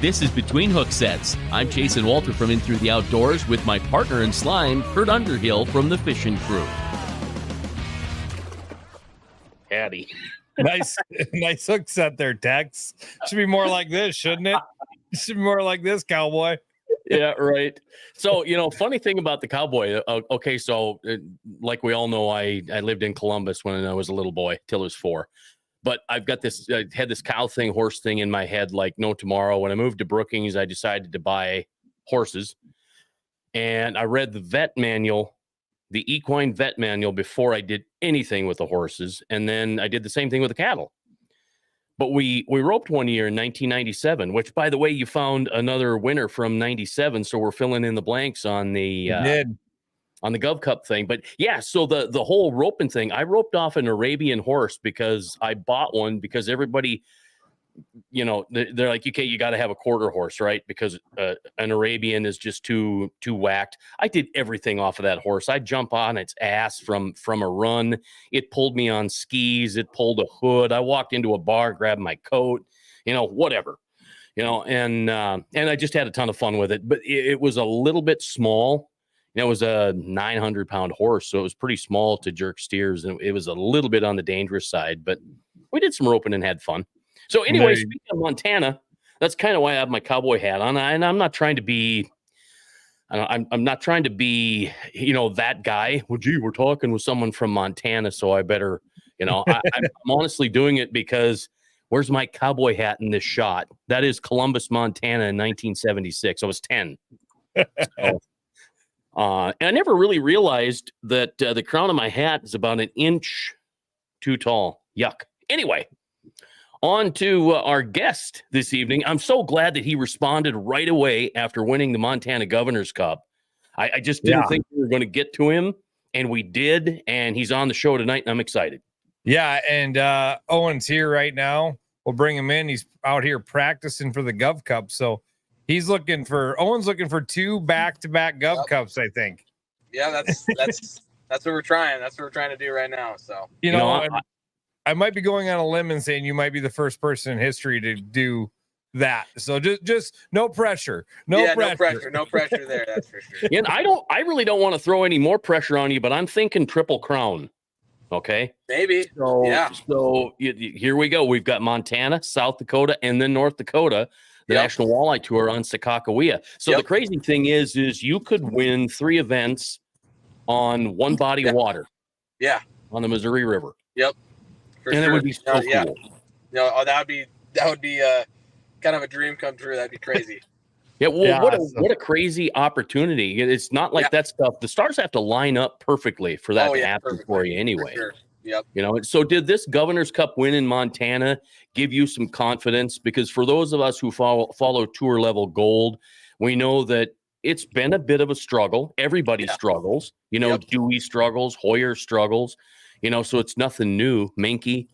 This is Between Hook Sets. I'm Jason Walter from In Through the Outdoors with my partner in slime, Kurt Underhill from the fishing crew. Patty. Nice hook set there, Tex. Should be more like this, shouldn't it? Should be more like this, cowboy. Yeah, right. So, funny thing about the cowboy. Okay, so like we all know, I lived in Columbus when I was a little boy till I was 4. But I've got this, I had this cow thing, horse thing in my head like no tomorrow. When I moved to Brookings, I decided to buy horses. And I read the vet manual, the equine vet manual, before I did anything with the horses. And then I did the same thing with the cattle. But we roped one year in 1997, which, by the way, you found another winner from 97. So we're filling in the blanks on the on the Gov Cup thing. But yeah, so the whole roping thing, I roped off an Arabian horse because I bought one because everybody, they're like, okay, you got to have a quarter horse, right? Because an Arabian is just too whacked. I did everything off of that horse. I jump on its ass from a run. It pulled me on skis. It pulled a hood. I walked into a bar, grabbed my coat, whatever, and I just had a ton of fun with it. But it was a little bit small. It was a 900-pound horse, so it was pretty small to jerk steers, and it was a little bit on the dangerous side. But we did some roping and had fun. So anyway, speaking of Montana, that's kind of why I have my cowboy hat on. And I'm not trying to be, I'm not trying to be, that guy. Well, gee, we're talking with someone from Montana, so I better, I'm honestly doing it because where's my cowboy hat in this shot? That is Columbus, Montana in 1976. I was 10. So, and I never really realized that the crown of my hat is about 1 inch too tall. Yuck. Anyway. On to our guest this evening. I'm so glad that he responded right away after winning the Montana Governor's Cup. I just didn't think we were going to get to him, and we did, and he's on the show tonight, and I'm excited. Yeah, and Owen's here right now. We'll bring him in. He's out here practicing for the Gov Cup, so Owen's looking for 2 back-to-back Gov Cups, I think. Yeah, that's what we're trying. That's what we're trying to do right now. So I might be going on a limb and saying you might be the first person in history to do that. So just no pressure. No pressure there. That's for sure. And I really don't want to throw any more pressure on you, but I'm thinking Triple Crown. Okay. Maybe. So here we go. We've got Montana, South Dakota, and then North Dakota, the National Walleye Tour on Sakakawea. So the crazy thing is you could win 3 events on one body of water. Yeah. On the Missouri River. Yep. And it would be so cool. Yeah. That would be kind of a dream come true. That'd be crazy. Yeah. Well, what a crazy opportunity. It's not like that stuff. The stars have to line up perfectly for that to happen for you anyway. For sure. Yep. So did this Governor's Cup win in Montana give you some confidence? Because for those of us who follow tour level gold, we know that it's been a bit of a struggle. Everybody struggles. Dewey struggles, Hoyer struggles. So it's nothing new, Menke.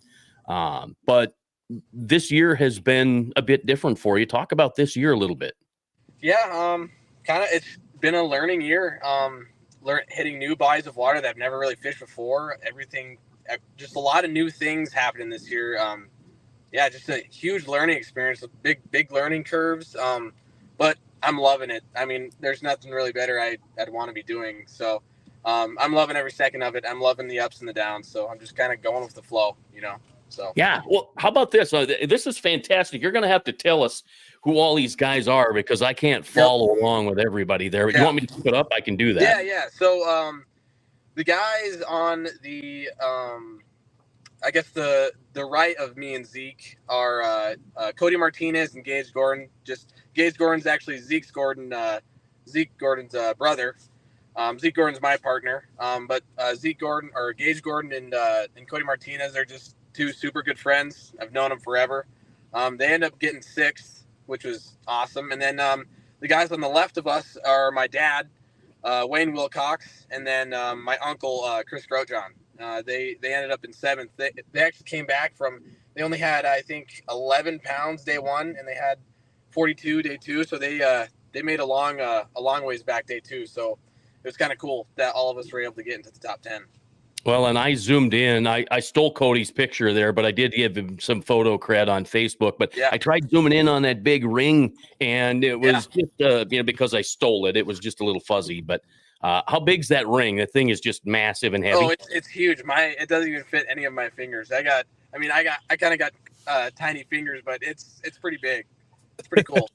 But this year has been a bit different for you. Talk about this year a little bit. Yeah, kind of. It's been a learning year. Hitting new bodies of water that I've never really fished before. Everything, just a lot of new things happening this year. Just a huge learning experience with big learning curves. But I'm loving it. I mean, there's nothing really better I'd want to be doing. So. I'm loving every second of it. I'm loving the ups and the downs. So I'm just kind of going with the flow, So yeah. Well, how about this? This is fantastic. You're going to have to tell us who all these guys are because I can't follow along with everybody there. You want me to keep it up? I can do that. Yeah. So the guys on the I guess the right of me and Zeke are Cody Martinez and Gage Gordon. Gage Gordon's actually Zeke Gordon's brother. Zeke Gordon's my partner, but Gage Gordon and Cody Martinez are just 2 super good friends. I've known them forever. They end up getting 6th, which was awesome. And then the guys on the left of us are my dad, Wayne Wilcox, and then my uncle, Chris Grotjohn. They ended up in 7th. They actually came back they only had, I think, 11 pounds day 1, and they had 42 day 2. So they made a long ways back day 2. So it was kind of cool that all of us were able to get into the top 10. Well, and I zoomed in. I stole Cody's picture there, but I did give him some photo cred on Facebook. But Yeah. I tried zooming in on that big ring, and it was just because I stole it, it was just a little fuzzy. But how big's that ring? The thing is just massive and heavy. Oh, it's huge. It doesn't even fit any of my fingers. I kind of got tiny fingers, but it's pretty big. It's pretty cool.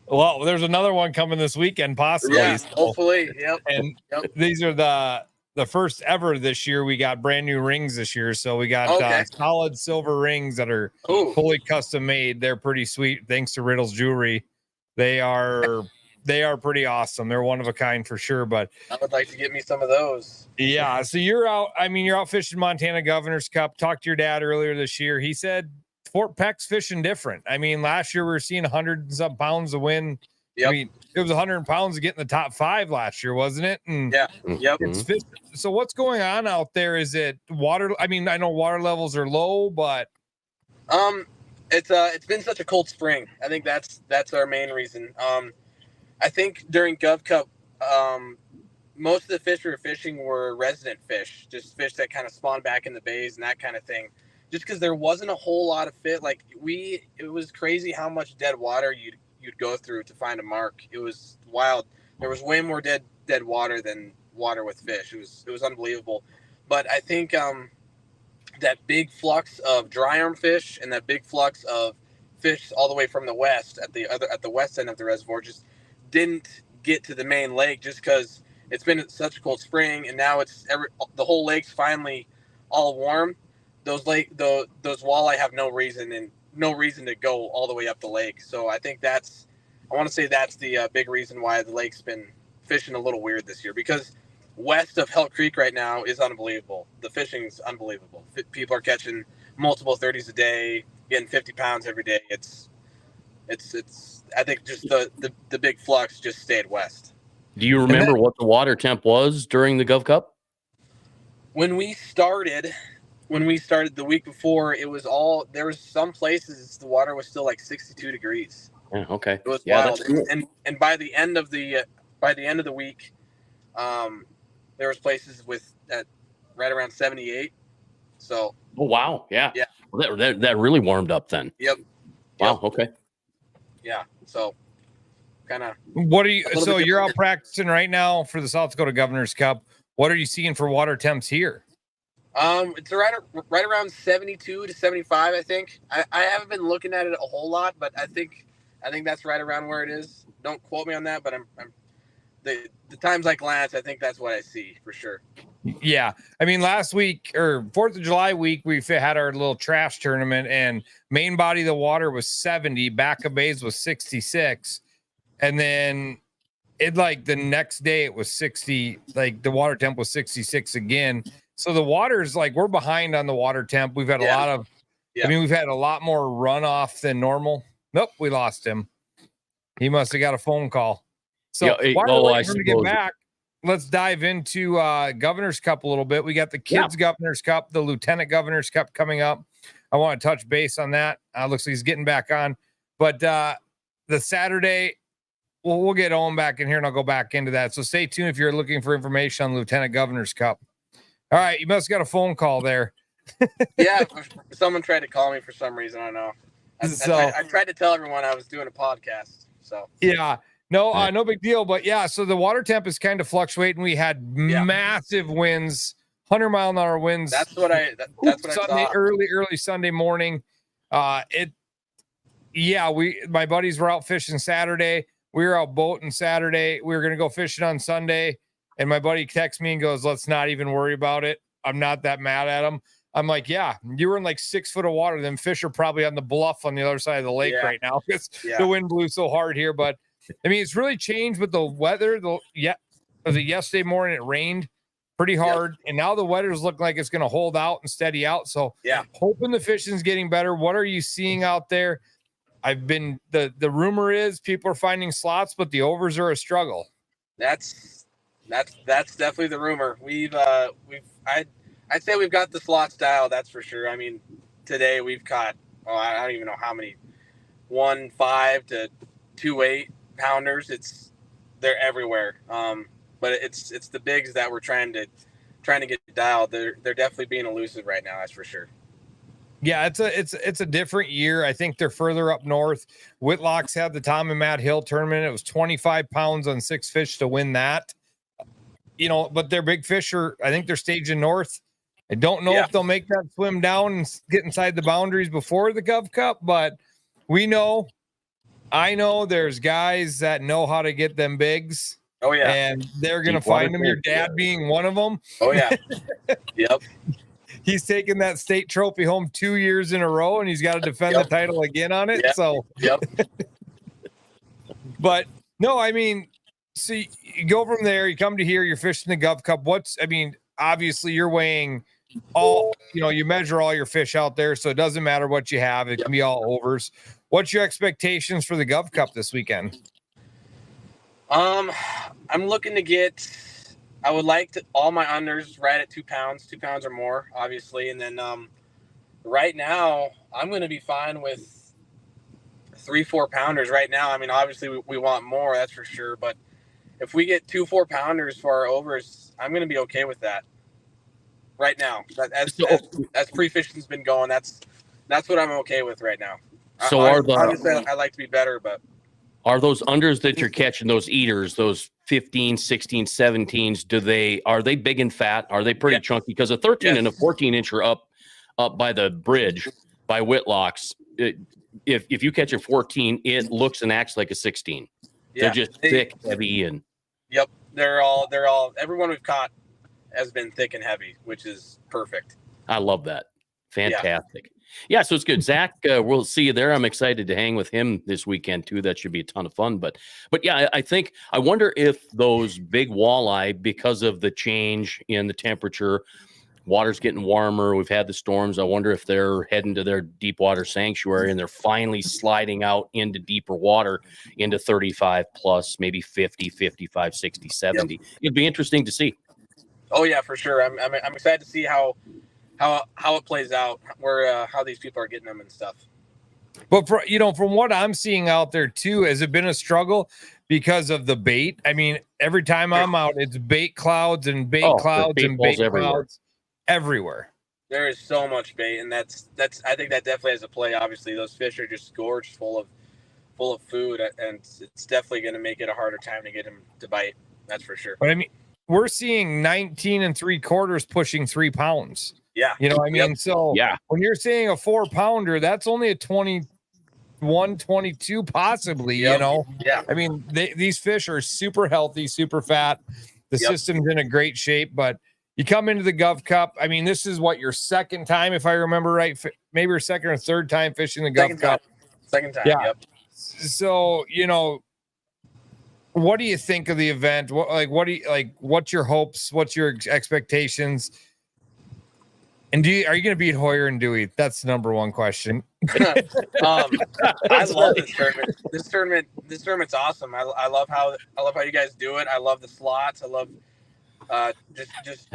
Well, there's another one coming this weekend, possibly. Yeah, So, hopefully. Yep. and these are the first ever this year. We got brand new rings this year, so we got solid silver rings that are fully custom made. They're pretty sweet, thanks to Riddle's Jewelry. They are pretty awesome. They're one of a kind for sure. But I would like to get me some of those. Yeah, so you're out. I mean, you're out fishing Montana Governor's Cup. Talked to your dad earlier this year. He said Fort Peck's fishing different. I mean, last year we were seeing 100 and some pounds of win. Yep. I mean, it was 100 pounds to get in the top 5 last year, wasn't it? And it's fish. So what's going on out there? Is it water? I mean, I know water levels are low, but it's been such a cold spring. I think that's our main reason. I think during Gov Cup, most of the fish we were fishing were resident fish, just fish that kind of spawned back in the bays and that kind of thing. Just because there wasn't a whole lot of fit, it was crazy how much dead water you'd go through to find a mark. It was wild. There was way more dead water than water with fish. It was unbelievable. But I think that big flux of dry arm fish and that big flux of fish all the way from the west at the west end of the reservoir just didn't get to the main lake, just because it's been such a cold spring, and now the whole lake's finally all warm. Those walleye have no reason to go all the way up the lake. So I think I want to say that's the big reason why the lake's been fishing a little weird this year, because west of Hell Creek right now is unbelievable. The fishing's unbelievable. People are catching multiple 30s a day, getting 50 pounds every day. It's I think just the big flux just stayed west. Do you remember what the water temp was during the Gov Cup? When we started the week before, there was some places the water was still like 62 degrees. Yeah, okay. It was wild. And by the end of the week, there was places at right around 78. So. Oh wow! Yeah. Yeah. Well, that really warmed up then. Yep. Wow. Yep. Okay. Yeah. So. Kind of. What are you? So you're out practicing right now for the South Dakota Governor's Cup. What are you seeing for water temps here? It's right around 72 to 75. I think. I haven't been looking at it a whole lot, but I think that's right around where it is. Don't quote me on that, but I'm the times I glance, I think that's what I see for sure. Yeah, I mean, last week or 4th of July week, we had our little trash tournament, and main body of the water was 70, back of bays was 66. And then the next day it was 60, like the water temp was 66 again. So the water's we're behind on the water temp. We've had a lot of, we've had a lot more runoff than normal. Nope, we lost him. He must have got a phone call. So while we're waiting to get back, let's dive into Governor's Cup a little bit. We got the Kids Governor's Cup, the Lieutenant Governor's Cup coming up. I want to touch base on that. Looks like he's getting back on. But the Saturday, we'll get Owen back in here and I'll go back into that. So stay tuned if you're looking for information on Lieutenant Governor's Cup. All right, you must have got a phone call there. Yeah, someone tried to call me for some reason. I don't know. I tried to tell everyone I was doing a podcast. So yeah, no big deal. But yeah, so the water temp is kind of fluctuating. We had massive winds, 100-mile-an-hour winds. That's what I saw. Early Sunday morning. My buddies were out fishing Saturday. We were out boating Saturday. We were going to go fishing on Sunday. And my buddy texts me and goes, let's not even worry about it. I'm not that mad at him. I'm like, yeah, you were in 6 foot of water. Them fish are probably on the bluff on the other side of the lake right now because the wind blew so hard here. But I mean, it's really changed with the weather. Yesterday morning it rained pretty hard. And now the weather's looking like it's going to hold out and steady out. So hoping the fishing's getting better. What are you seeing out there? The rumor is people are finding slots, but the overs are a struggle. That's definitely the rumor. I'd say we've got the slots dialed. That's for sure. I mean, today we've caught, I don't even know how many, 1.5 to 2.8 pounders. They're everywhere. But it's the bigs that we're trying to get dialed. They're definitely being elusive right now. That's for sure. Yeah, it's a different year. I think they're further up north. Whitlock's had the Tom and Matt Hill tournament. It was 25 pounds on 6 fish to win that. But their big fish I think they're staging north. I don't know if they'll make that swim down and get inside the boundaries before the Gov Cup, but I know there's guys that know how to get them bigs. Oh yeah. And they're going to find them, your dad being one of them. Oh yeah. Yep. He's taken that state trophy home 2 years in a row, and he's got to defend the title again on it. Yep. So, but no, I mean, so you go from there, you come to here, you're fishing the Gov Cup. Obviously you're weighing you measure all your fish out there, so it doesn't matter what you have. It can be all overs. What's your expectations for the Gov Cup this weekend? I'm looking to get, I would like to all my unders right at 2 pounds or more, obviously. And then right now I'm going to be fine with 3-4 pounders right now. I mean, obviously we want more, that's for sure. But if we get 2 4-pounders for our overs, I'm going to be okay with that right now. As pre-fishing's been going, that's what I'm okay with right now. So obviously I like to be better, but are those unders that you're catching, those eaters, those 15, 16, 17s, are they big and fat? Are they pretty chunky? Because a 13 and a 14 inch are up by the bridge by Whitlock's. If you catch a 14, it looks and acts like a 16. They're just thick, heavy, and they're all everyone we've caught has been thick and heavy, which is perfect. I love that. Fantastic. Yeah, so it's good. Zach, we'll see you there. I'm excited to hang with him this weekend too. That should be a ton of fun. But yeah, I wonder if those big walleye, because of the change in the temperature, water's getting warmer. We've had the storms. I wonder if they're heading to their deep water sanctuary and they're finally sliding out into deeper water, into 35 plus, maybe 50, 55, 60, 70. It'd be interesting to see. Oh yeah, for sure. I'm excited to see how it plays out, where how these people are getting them and stuff. But from what I'm seeing out there too, has it been a struggle because of the bait? I mean, every time I'm out, it's bait clouds and bait clouds and bait clouds everywhere. There is so much bait, and that's I think that definitely has a play. Obviously, those fish are just gorged full of food, and it's definitely going to make it a harder time to get them to bite. That's for sure. But I mean, we're seeing 19 3/4 pushing 3 pounds. Yeah. So when you're saying a 4-pounder, that's only a 21, 22, possibly, Yeah. I mean, these fish are super healthy, super fat. The system's in a great shape, but you come into the Gov Cup. I mean, this is what, your second time, if I remember right, maybe your second or third time fishing the Gov Cup. Second time. Yeah. So, what do you think of the event? What's your hopes? What's your expectations? And are you going to beat Hoyer and Dewey? That's the number one question. I love this tournament. This tournament's awesome. I love how you guys do it. I love the slots. I love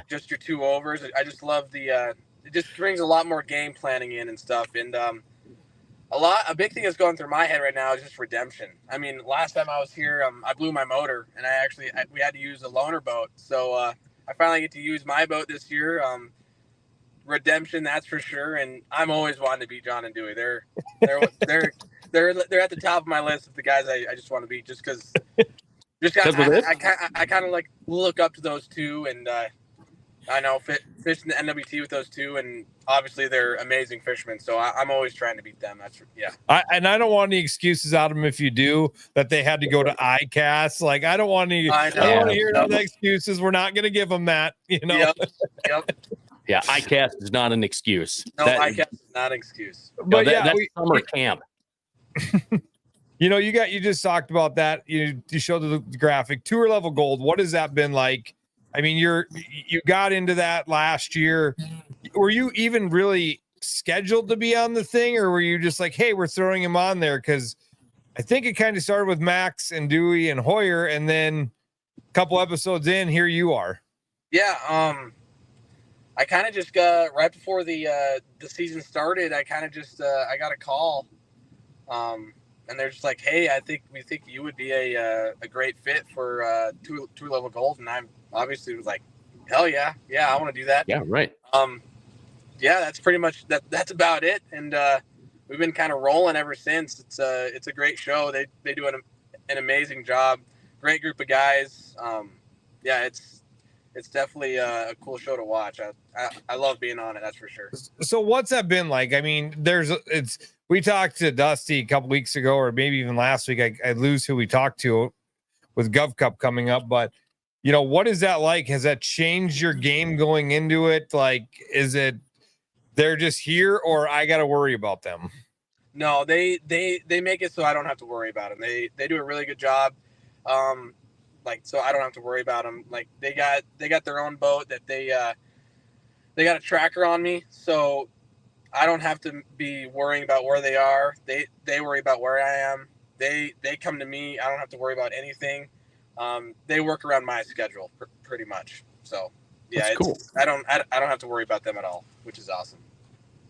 just your 2 overs. I just love it just brings a lot more game planning in and stuff. And a big thing that's going through my head right now is just redemption. I mean, last time I was here, I blew my motor, and we had to use a loaner boat. So I finally get to use my boat this year. Redemption, that's for sure. And I'm always wanting to beat John and Dewey. They're at the top of my list of the guys I just want to beat, just because I kind of like look up to those two, and I know fishing the NWT with those two, and obviously they're amazing fishermen. So I'm always trying to beat them. I don't want any excuses out of them if you do that they had to go to ICAST. Like, I don't want to hear the excuses. We're not going to give them that. Yep. Yeah, ICAST is not an excuse. No, ICAST is not an excuse. But that's summer camp. You just talked about that. You showed the graphic. Tour level gold. What has that been like? I mean, you got into that last year. Were you even really scheduled to be on the thing, or were you just like, hey, we're throwing him on there? Because I think it kind of started with Max and Dewey and Hoyer, and then a couple episodes in, here you are. Yeah. I kind of just got right before the season started. I kind of just I got a call, and they're just like, "Hey, we think you would be a great fit for tour level gold." And I'm obviously was like, Hell yeah. Yeah, I want to do that. Yeah, right. Yeah, that's pretty much that's about it. And we've been kind of rolling ever since. It's a great show. They do an amazing job. Great group of guys. Yeah, it's definitely a cool show to watch. I love being on it. That's for sure. So what's that been like? I mean, we talked to Dusty a couple weeks ago, or maybe even last week. I lose who we talked to with Gov Cup coming up, but what is that like? Has that changed your game going into it? Like, is it they're just here, or I got to worry about them? No, they make it so I don't have to worry about them. They do a really good job. So I don't have to worry about them. Like they got their own boat that they got a tracker on me, so I don't have to be worrying about where they are. They worry about where I am. They come to me. I don't have to worry about anything. They work around my schedule pretty much. So yeah, That's cool. I don't have to worry about them at all, which is awesome.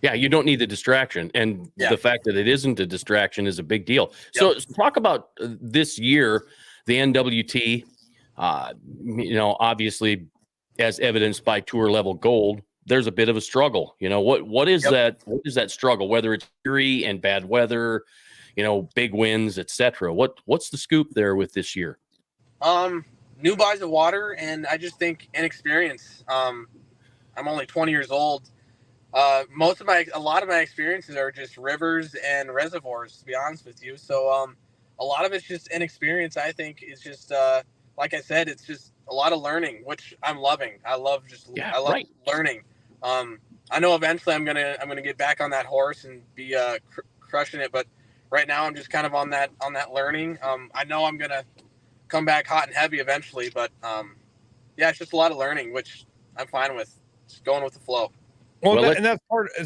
Yeah, you don't need the distraction, and the fact that it isn't a distraction is a big deal. Yep. So talk about this year, the NWT. Obviously, as evidenced by tour level gold, there's a bit of a struggle. What is that? What is that struggle? Whether it's eerie and bad weather, big winds, etc. What's the scoop there with this year? New bodies of water, and I just think inexperience. I'm only 20 years old. A lot of my experiences are just rivers and reservoirs, to be honest with you. So a lot of it's just inexperience. I think is just like I said, it's just a lot of learning, which I'm loving. I love learning. I know eventually I'm gonna get back on that horse and be crushing it, but right now I'm just kind of on that learning. I know I'm gonna come back hot and heavy eventually, but it's just a lot of learning, which I'm fine with. Just going with the flow. And that's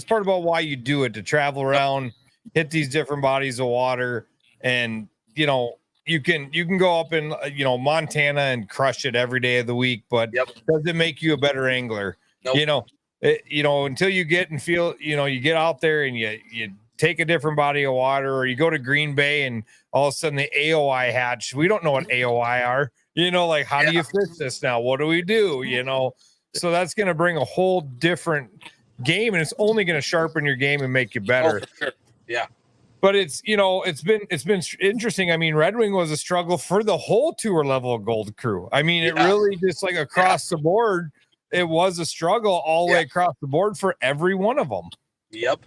part about why you do it, to travel around, hit these different bodies of water, and you can go up in Montana and crush it every day of the week, but does it make you a better angler? Nope. Until you get and feel, you get out there and you take a different body of water, or you go to Green Bay and all of a sudden the AOI hatch. We don't know what AOI are. How do you fish this now? What do we do? So that's going to bring a whole different game, and it's only going to sharpen your game and make you better. Oh, for sure. Yeah. But it's been interesting. I mean, Red Wing was a struggle for the whole tour level gold crew. I mean, it really just like across the board, it was a struggle all the way across the board for every one of them. Yep.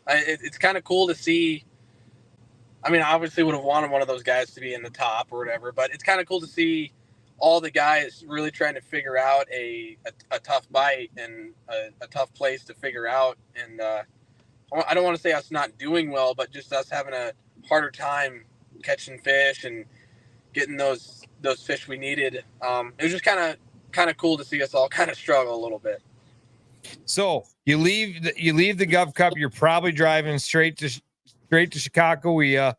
It's kind of cool to see. I mean, I obviously would have wanted one of those guys to be in the top or whatever, but it's kind of cool to see all the guys really trying to figure out a tough bite and a tough place to figure out. And I don't want to say us not doing well, but just us having a harder time catching fish and getting those fish we needed. It was just kind of cool to see us all kind of struggle a little bit. So you leave the Gov Cup. You're probably driving straight to Chicago.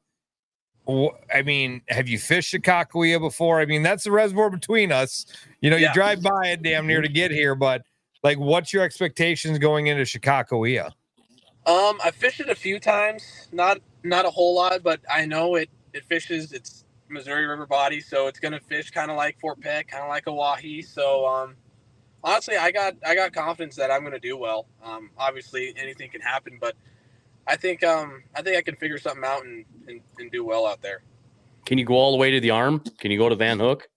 I mean, have you fished Chicago before? I mean, that's the reservoir between us. You drive by it damn near to get here, but like, what's your expectations going into Chicago? I fished it a few times, not a whole lot, but I know it fishes. It's Missouri River body, so it's gonna fish kind of like Fort Peck, kind of like Oahe. So honestly, I got confidence that I'm gonna do well. Obviously anything can happen, but I think I can figure something out and do well out there. Can you go all the way to the arm? Can you go to Van Hook?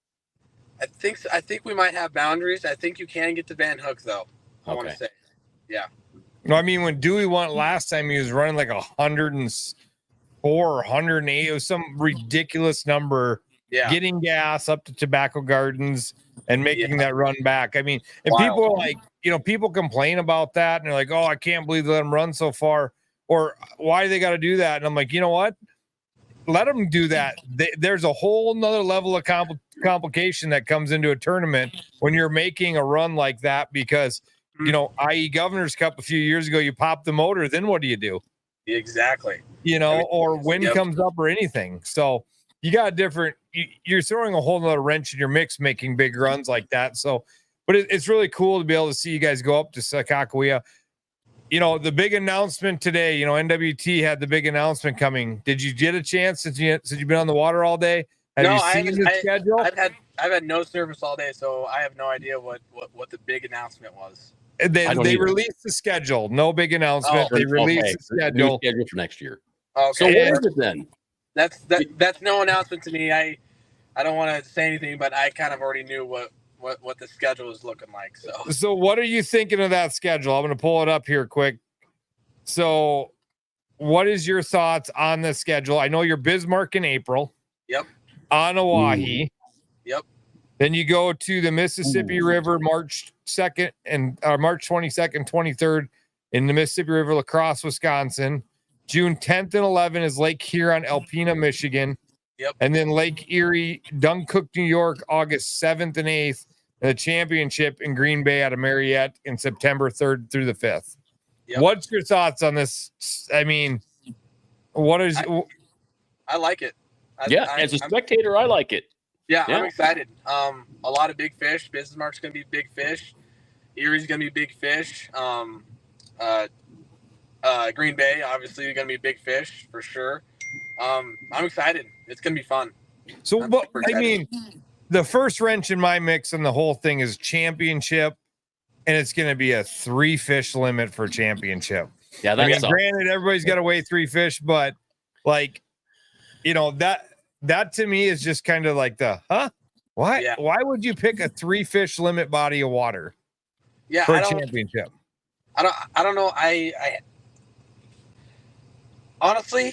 I think we might have boundaries. I think you can get to Van Hook though. I want to say, yeah. No, I mean, when Dewey went last time, he was running like 104 or 108. It was some ridiculous number. Yeah. Getting gas up to Tobacco Gardens and making that run back. I mean, and people are like, people complain about that and they're like, oh, I can't believe they let them run so far, or why do they got to do that? And I'm like, you know what? Let them do that. There's a whole nother level of complication that comes into a tournament when you're making a run like that, because i.e. Governor's Cup a few years ago, you pop the motor, then what do you do? Exactly. Or wind comes up or anything. So you got you're throwing a whole nother wrench in your mix making big runs like that. So, but it's really cool to be able to see you guys go up to Sakakawea. The big announcement today, NWT had the big announcement coming. Did you get a chance since you've been on the water all day? Have you seen the schedule? I've had no service all day, so I have no idea what the big announcement was. And I then don't they either. released the schedule. No big announcement. Oh, They released Okay. the New schedule. schedule for next year. Okay. So what is it then? That's no announcement to me. I don't want to say anything, but I kind of already knew what the schedule was looking like. So what are you thinking of that schedule? I'm going to pull it up here quick. So what is your thoughts on the schedule? I know you're Bismarck in April. Yep. On Oahe. Yep. Then you go to the Mississippi River March 2nd and March 22nd, 23rd in the Mississippi River, La Crosse, Wisconsin. June 10th and 11th is Lake Huron, Alpena, Michigan. Yep. And then Lake Erie, Dunkirk, New York, August 7th and 8th. The championship in Green Bay at a Marriott in September 3rd through the 5th. Yep. What's your thoughts on this? I mean, what is? I like it. As a spectator, I like it. Yeah, Yeah. I'm excited. A lot of big fish. Bismarck's gonna be big fish. Erie's gonna be big fish. Green Bay obviously gonna be big fish for sure. I'm excited. It's gonna be fun. So, I'm what? super I excited. mean, the first wrench in my mix and the whole thing is championship, and it's going to be a 3 fish limit for championship. Yeah, I mean, that's granted, everybody's got to weigh 3 fish, but like, that to me is just kind of like why? Yeah. Why would you pick a 3 fish limit body of water Yeah, for a championship? I don't know. I honestly,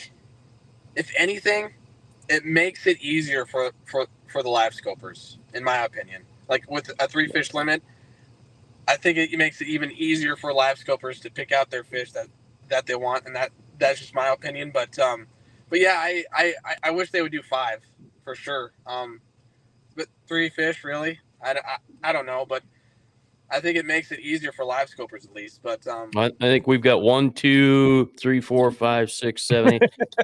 if anything, it makes it easier for the live scopers, in my opinion. Like with a 3 fish limit, I think it makes it even easier for live scopers to pick out their fish that they want, and that's just my opinion. But yeah, I wish they would do 5 for sure. But 3 fish, really? I don't know, but I think it makes it easier for live scopers at least. But I think we've got 1, 2, 3, 4, 5, 6, 7, 8.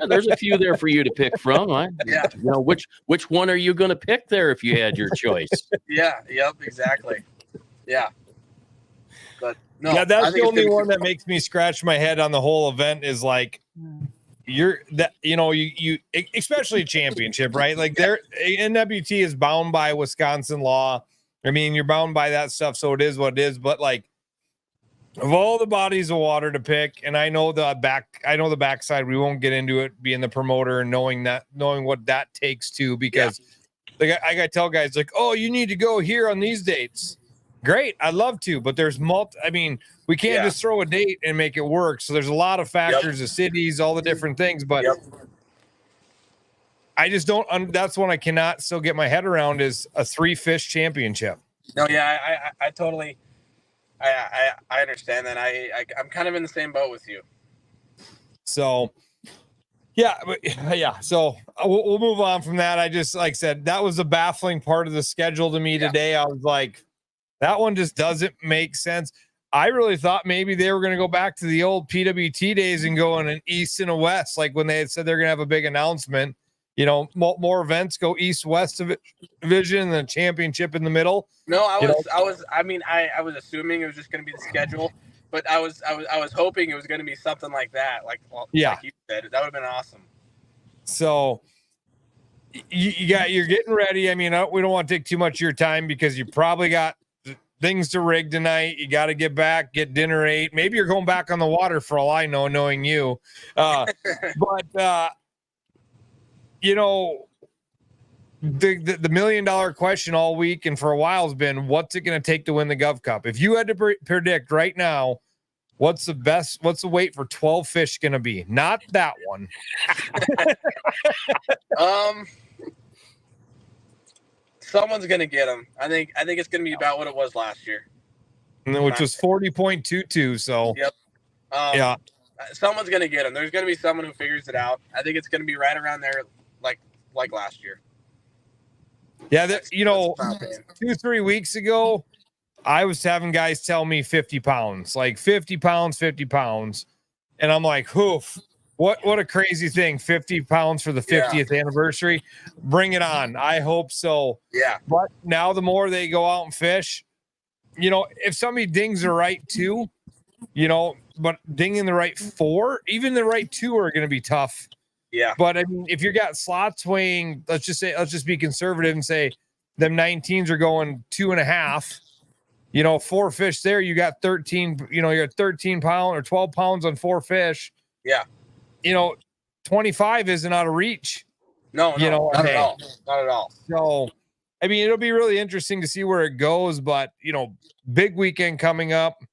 There's a few there for you to pick from. Yeah. Which one are you going to pick there if you had your choice? yeah, yep, exactly. Yeah. But no, Yeah, I that's think the it's only gonna be one super that makes me scratch my head on the whole event is like you especially championship, right? Like their NWT is bound by Wisconsin law. I mean, you're bound by that stuff, so it is what it is. But like, of all the bodies of water to pick, and I know the backside. We won't get into it, being the promoter and knowing what that takes too. Because like I gotta tell guys like, oh, you need to go here on these dates. Great, I'd love to, but there's I mean, we can't just throw a date and make it work. So there's a lot of factors, the cities, all the different things. But I just don't. That's one I cannot still get my head around is a 3 fish championship. No, yeah, I totally, I understand that. I'm kind of in the same boat with you. So, yeah. So we'll move on from that. I just, like I said, that was a baffling part of the schedule to me today. I was like, that one just doesn't make sense. I really thought maybe they were going to go back to the old PWT days and go in an east and a west, like when they had said they're going to have a big announcement. More events go east-west division and the championship in the middle. No, I was assuming it was just going to be the schedule, but I was hoping it was going to be something like that. Like you said, that would have been awesome. So you're getting ready. I mean, we don't want to take too much of your time because you probably got things to rig tonight. You got to get back, get dinner ate. Maybe you're going back on the water for all I know, knowing you. But the $1 million question all week and for a while has been, what's it going to take to win the Gov Cup? If you had to predict right now, what's the weight for 12 fish going to be? Not that one. Someone's going to get them. I think it's going to be about what it was last year. Which was 40.22. So yeah, someone's going to get them. There's going to be someone who figures it out. I think it's going to be right around there. Like last year. Yeah, 2-3 weeks ago, I was having guys tell me 50 pounds, like 50 pounds. And I'm like, hoof, what a crazy thing. 50 pounds for the 50th anniversary. Bring it on. I hope so. Yeah. But now the more they go out and fish, if somebody dings the right 2, but dinging the right 4, even the right 2 are going to be tough. Yeah. But I mean, if you got slots weighing, let's just be conservative and say them 19s are going 2.5. 4 fish there, you got 13, you're at 13 pound or 12 pounds on 4 fish. Yeah. 25 isn't out of reach. No, not at all. Not at all. So, I mean, it'll be really interesting to see where it goes, but big weekend coming up.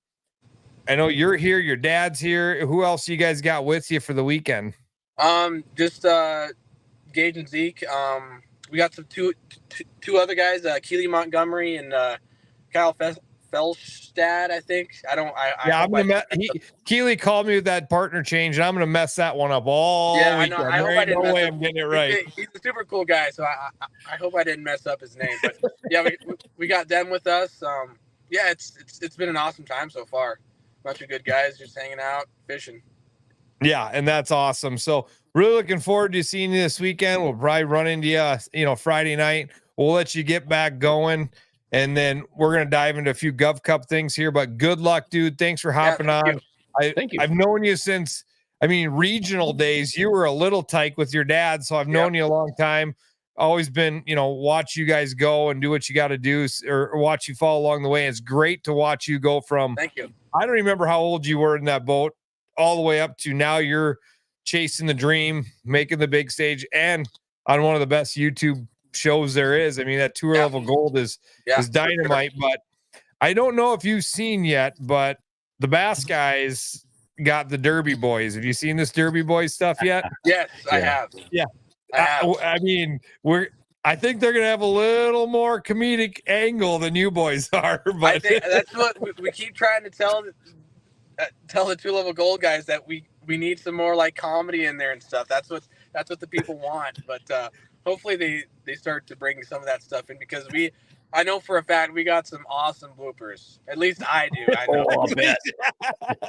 I know you're here, your dad's here. Who else you guys got with you for the weekend? Just Gage and Zeke. We got some two other guys, Keely Montgomery and Kyle Felstad, I think. Keely called me with that partner change, and I'm gonna mess that one up all weekend. I know. I hope I didn't mess up. I'm getting it right. He's a super cool guy, so I hope I didn't mess up his name. But yeah, we got them with us. Yeah, it's been an awesome time so far. Bunch of good guys just hanging out, fishing. Yeah, and that's awesome. So really looking forward to seeing you this weekend. We'll probably run into you, Friday night. We'll let you get back going. And then we're going to dive into a few Gov Cup things here, but good luck, dude. Thanks for hopping on. Thank you. I've known you since, regional days. You were a little tight with your dad, so I've known you a long time. Always been, watch you guys go and do what you got to do, or watch you follow along the way. It's great to watch you go from, thank you. I don't remember how old you were in that boat, all the way up to now you're chasing the dream, making the big stage, and on one of the best YouTube shows there is. That tour level gold is dynamite. Sure. But I don't know if you've seen yet, but the Bass guys got the Derby Boys. Have you seen this Derby Boys stuff yet? Yes, I have. Yeah. I have. I think they're gonna have a little more comedic angle than you boys are. But I think that's what we keep trying to tell the tour level gold guys, that we need some more like comedy in there and stuff. That's what the people want. But hopefully they start to bring some of that stuff in, because I know for a fact we got some awesome bloopers. At least I do. I know. I'll bet.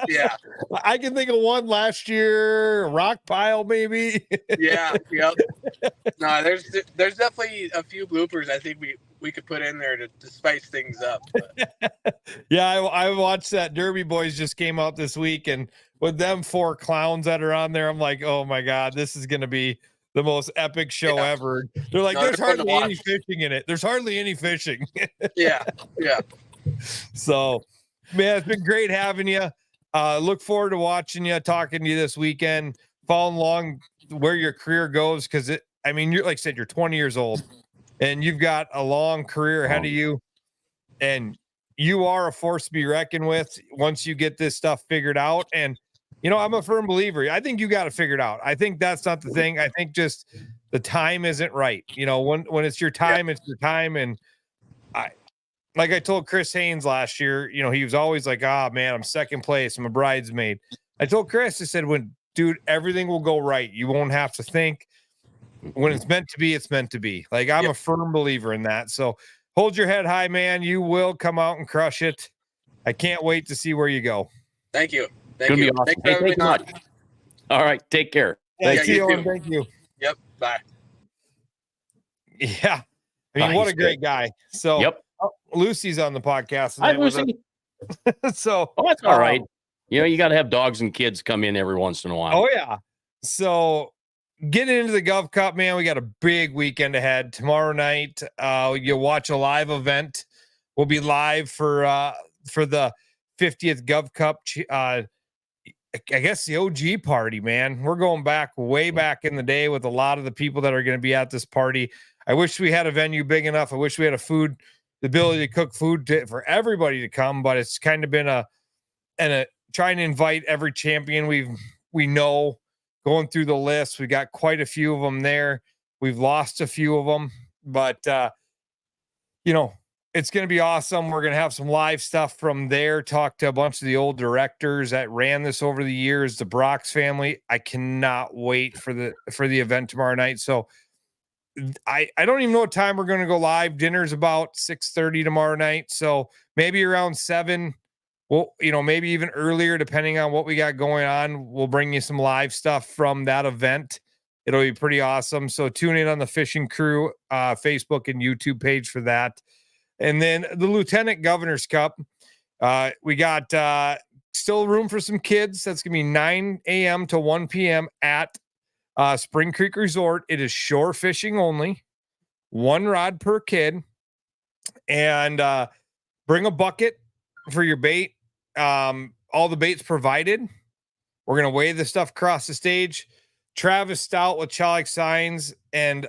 Yeah. I can think of one last year, rock pile maybe. Yeah. Yep. No, there's definitely a few bloopers I think we could put in there to spice things up. Yeah, I watched that. Derby Boys just came out this week, and with them 4 clowns that are on there, I'm like, oh my God, this is gonna be the most epic show ever. They're like, there's hardly any fishing in it. There's hardly any fishing. Yeah. So, man, it's been great having you. Look forward to watching you, talking to you this weekend, following along where your career goes. Cause you're, like I said, you're 20 years old and you've got a long career ahead of you, and you are a force to be reckoned with once you get this stuff figured out. And, I'm a firm believer. I think you got to figure it out. I think that's not the thing. I think just the time isn't right. When it's your time, it's your time. And like I told Chris Haynes last year, he was always like, man, I'm second place. I'm a bridesmaid. I told Chris, I said, dude, everything will go right. You won't have to think. When it's meant to be, it's meant to be. Like, I'm a firm believer in that. So hold your head high, man. You will come out and crush it. I can't wait to see where you go. Thank you. Thank you. Awesome. Thanks so much. All right. Take care. Thank you. Thank you. Yep. Bye. Yeah. What a great guy. So Lucy's on the podcast. Hi, Lucy. So that's all right. You got to have dogs and kids come in every once in a while. Oh yeah. So getting into the Gov Cup, man, we got a big weekend ahead. Tomorrow night, you'll watch a live event. We'll be live for the 50th Gov Cup. I guess the OG party, man. We're going back way back in the day with a lot of the people that are going to be at this party. I wish we had a venue big enough. I wish we had the ability to cook food for everybody to come, but it's kind of been a trying to invite every champion we know. Going through the list, we got quite a few of them there. We've lost a few of them, but it's going to be awesome. We're going to have some live stuff from there. Talk to a bunch of the old directors that ran this over the years, the Brock's family. I cannot wait for the event tomorrow night. So I don't even know what time we're going to go live. Dinner's about 6:30 tomorrow night. So maybe around 7. Well, maybe even earlier, depending on what we got going on. We'll bring you some live stuff from that event. It'll be pretty awesome. So tune in on the Fishing Crew Facebook and YouTube page for that. And then the Lieutenant Governor's Cup. We got still room for some kids. That's going to be 9 a.m. to 1 p.m. at Spring Creek Resort. It is shore fishing only. 1 rod per kid. And bring a bucket for your bait. All the bait's provided. We're going to weigh the stuff across the stage. Travis Stout with Chalik Signs and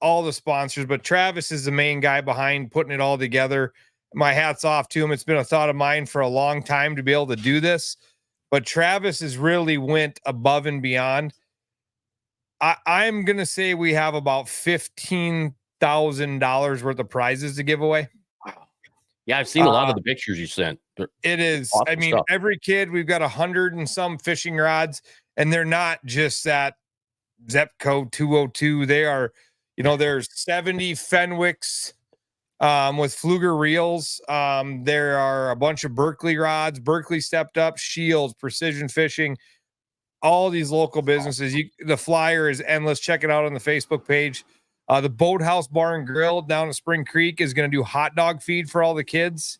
all the sponsors, but Travis is the main guy behind putting it all together. My hat's off to him. It's been a thought of mine for a long time to be able to do this, but Travis has really went above and beyond. I'm going to say we have about $15,000 worth of prizes to give away. Yeah, I've seen a lot of the pictures you sent. It is. Awesome I mean, stuff. every kid, we've got 100 and some fishing rods, and they're not just that Zepco 202. They are, there's 70 Fenwicks with Fluger reels. There are a bunch of Berkeley rods, Berkeley stepped up, Shields, Precision Fishing, all these local businesses. The flyer is endless. Check it out on the Facebook page. The Boathouse Bar and Grill down at Spring Creek is going to do hot dog feed for all the kids.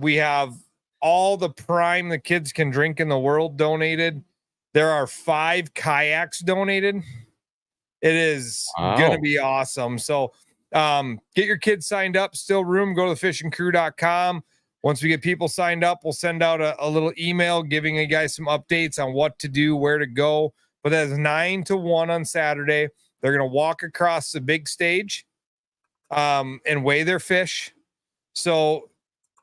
We have all the prime the kids can drink in the world donated. There are 5 kayaks donated. It is going to be awesome. So get your kids signed up. Still room. Go to thefishingcrew.com. Once we get people signed up, we'll send out a little email giving you guys some updates on what to do, where to go. But that's 9 to 1 on Saturday. They're going to walk across the big stage and weigh their fish. So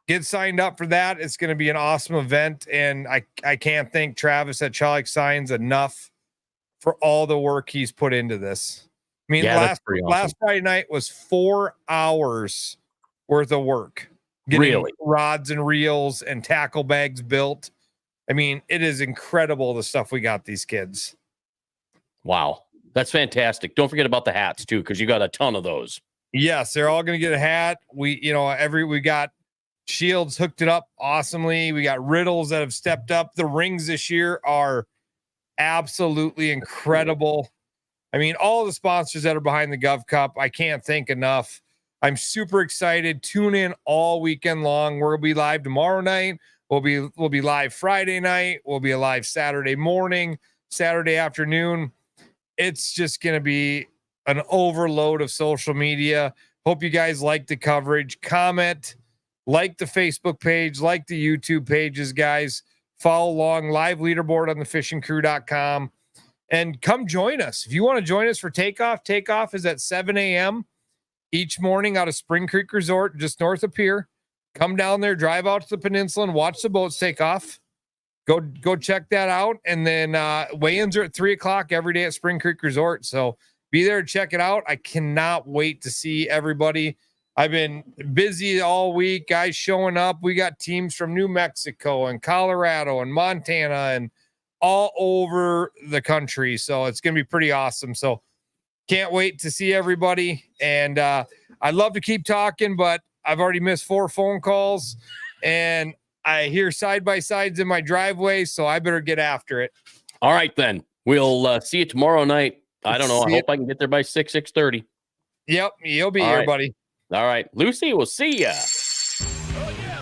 get signed up for that. It's going to be an awesome event. And I can't thank Travis at Chalik Signs enough for all the work he's put into this. I mean, last Friday night was 4 hours worth of work. Getting rods and reels and tackle bags built. I mean, it is incredible the stuff we got these kids. Wow. That's fantastic. Don't forget about the hats too, because you got a ton of those. Yes, they're all going to get a hat. We got Shields hooked it up awesomely. We got Riddles that have stepped up. The rings this year are absolutely incredible. I mean, all the sponsors that are behind the Gov Cup, I can't thank enough. I'm super excited. Tune in all weekend long. We'll be live tomorrow night. We'll be live Friday night. We'll be live Saturday morning, Saturday afternoon. It's just going to be an overload of social media. Hope you guys like the coverage. Comment, like the Facebook page, like the YouTube pages, guys. Follow along. Live leaderboard on thefishingcrew.com. And come join us. If you want to join us for takeoff is at 7 a.m. each morning out of Spring Creek Resort, just north of Pier. Come down there, drive out to the peninsula, and watch the boats take off. Go check that out. And then weigh-ins are at 3:00 every day at Spring Creek Resort. So be there to check it out. I cannot wait to see everybody. I've been busy all week, guys showing up. We got teams from New Mexico and Colorado and Montana and all over the country. So it's going to be pretty awesome. So can't wait to see everybody. And I'd love to keep talking, but I've already missed 4 phone calls and I hear side-by-sides in my driveway, so I better get after it. All right, then. We'll see you tomorrow night. I don't know. I hope I can get there by 6:30. Yep, you'll be here, buddy. All right. Lucy, we'll see ya. Oh, yeah,